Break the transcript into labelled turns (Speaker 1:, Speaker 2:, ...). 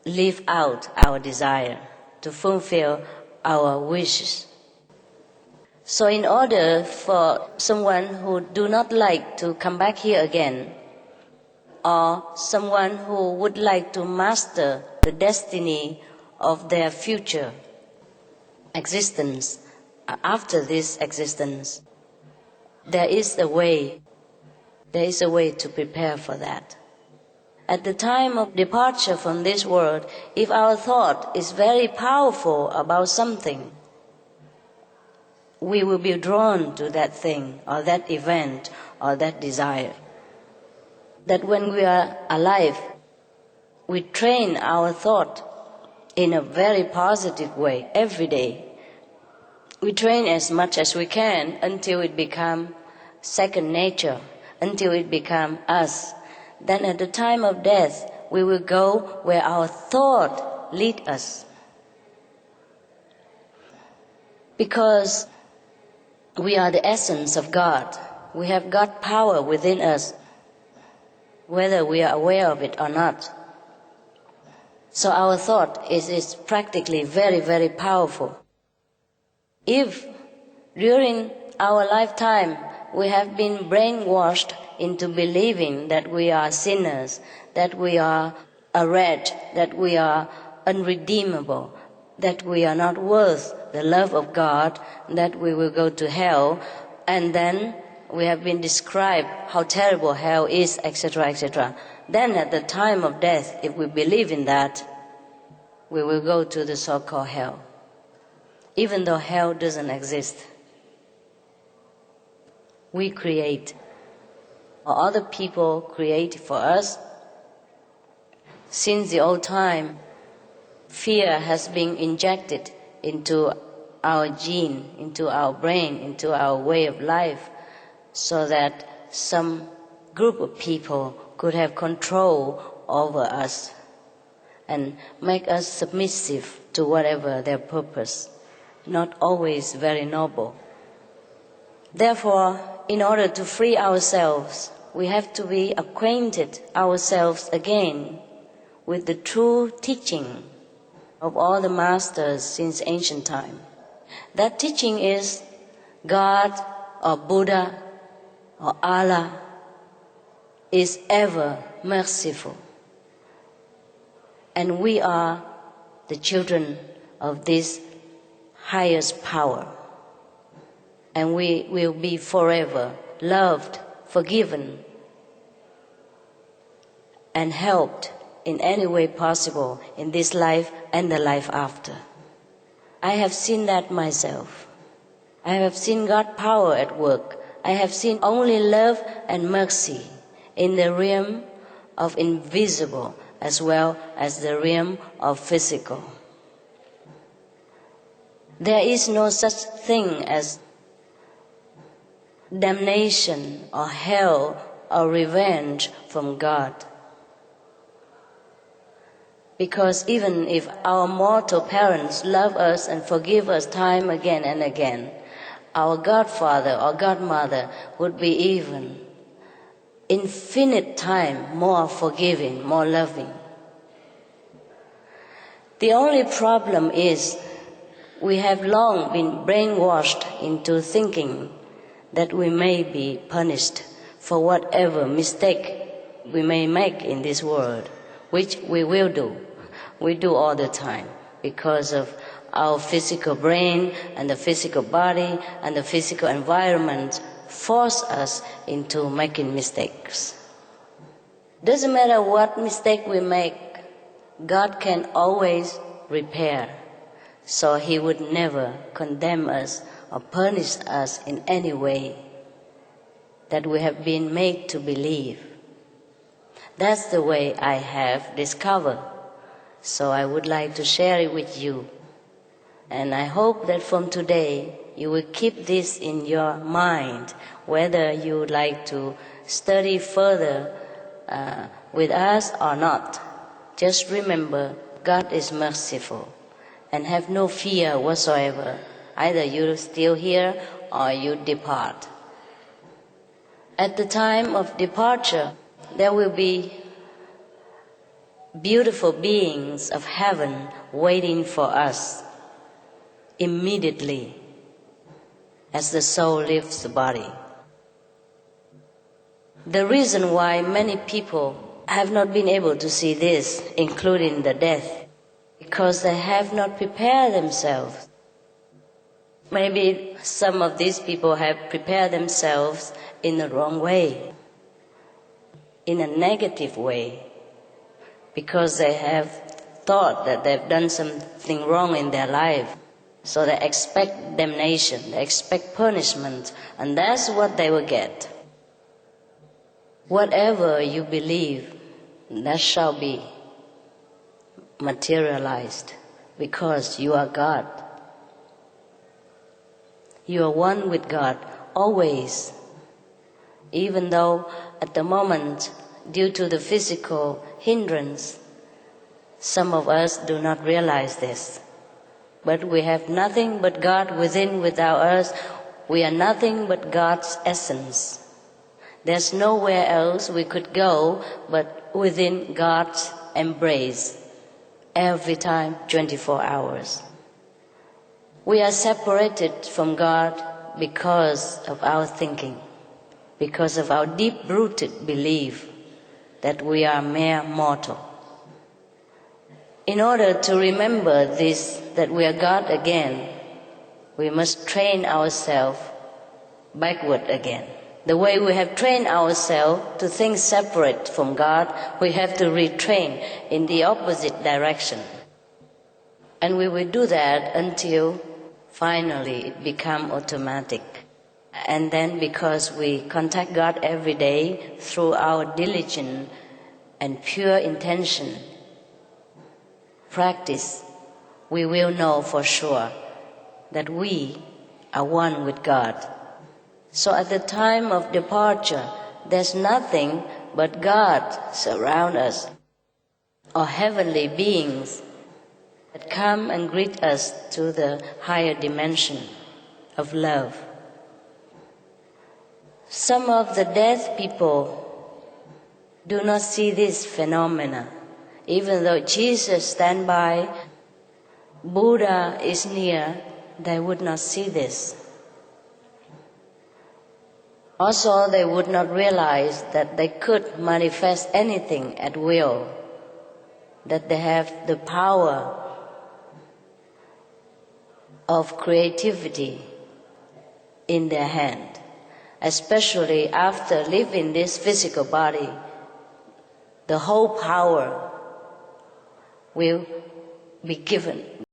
Speaker 1: live out our desire, to fulfill our wishes. So in order for someone who do not like to come back here again, or someone who would like to master the destiny of their future existence, after this existence, there is a way to prepare for that. At the time of departure from this world, if our thought is very powerful about something, we will be drawn to that thing or that event or that desire. That when we are alive, we train our thought in a very positive way every day. We train as much as we can until it becomes second nature, until it becomes us. Then at the time of death, we will go where our thought leads us. Because we are the essence of God. We have God power within us, whether we are aware of it or not. So our thought is practically very, very powerful. If during our lifetime we have been brainwashed into believing that we are sinners, that we are a wretch, that we are unredeemable, that we are not worth the love of God, that we will go to hell, and then we have been described how terrible hell is, etc., etc. Then at the time of death, if we believe in that, we will go to the so-called hell, even though hell doesn't exist. We create, or other people create for us. Since the old time, fear has been injected into our gene, into our brain, into our way of life, so that some group of people could have control over us and make us submissive to whatever their purpose, not always very noble. Therefore, in order to free ourselves, we have to be acquainted ourselves again with the true teaching of all the masters since ancient time. That teaching is God or Buddha or Allah is ever merciful. And we are the children of this highest power. And we will be forever loved, forgiven, and helped in any way possible in this life and the life after. I have seen that myself. I have seen God's power at work. I have seen only love and mercy in the realm of invisible as well as the realm of physical. There is no such thing as damnation or hell or revenge from God. Because even if our mortal parents love us and forgive us time again and again, our godfather or godmother would be even infinite time more forgiving, more loving. The only problem is we have long been brainwashed into thinking that we may be punished for whatever mistake we may make in this world, which we will do. We do all the time because of our physical brain and the physical body and the physical environment force us into making mistakes. Doesn't matter what mistake we make, God can always repair. So He would never condemn us or punish us in any way that we have been made to believe. That's the way I have discovered. So I would like to share it with you. And I hope that from today you will keep this in your mind, whether you would like to study further with us or not. Just remember, God is merciful and have no fear whatsoever. Either you're still here or you depart. At the time of departure, there will be beautiful beings of heaven waiting for us immediately as the soul leaves the body. The reason why many people have not been able to see this, including the death, because they have not prepared themselves. Maybe some of these people have prepared themselves in the wrong way, in a negative way, because they have thought that they've done something wrong in their life. So they expect damnation, they expect punishment, and that's what they will get. Whatever you believe, that shall be materialized, because you are God. You are one with God, always. Even though at the moment, due to the physical hindrance, some of us do not realize this. But we have nothing but God within, without us. We are nothing but God's essence. There's nowhere else we could go but within God's embrace, every time, 24 hours. We are separated from God because of our thinking, because of our deep-rooted belief that we are mere mortal. In order to remember this, that we are God again, we must train ourselves backward again. The way we have trained ourselves to think separate from God, we have to retrain in the opposite direction. And we will do that until finally it becomes automatic. And then because we contact God every day through our diligent and pure intention, practice, we will know for sure that we are one with God. So at the time of departure, there's nothing but God surround us, or heavenly beings that come and greet us to the higher dimension of love. Some of the dead people do not see this phenomena. Even though Jesus stands by, Buddha is near, they would not see this. Also, they would not realize that they could manifest anything at will, that they have the power of creativity in their hand, especially after leaving this physical body. The whole power will be given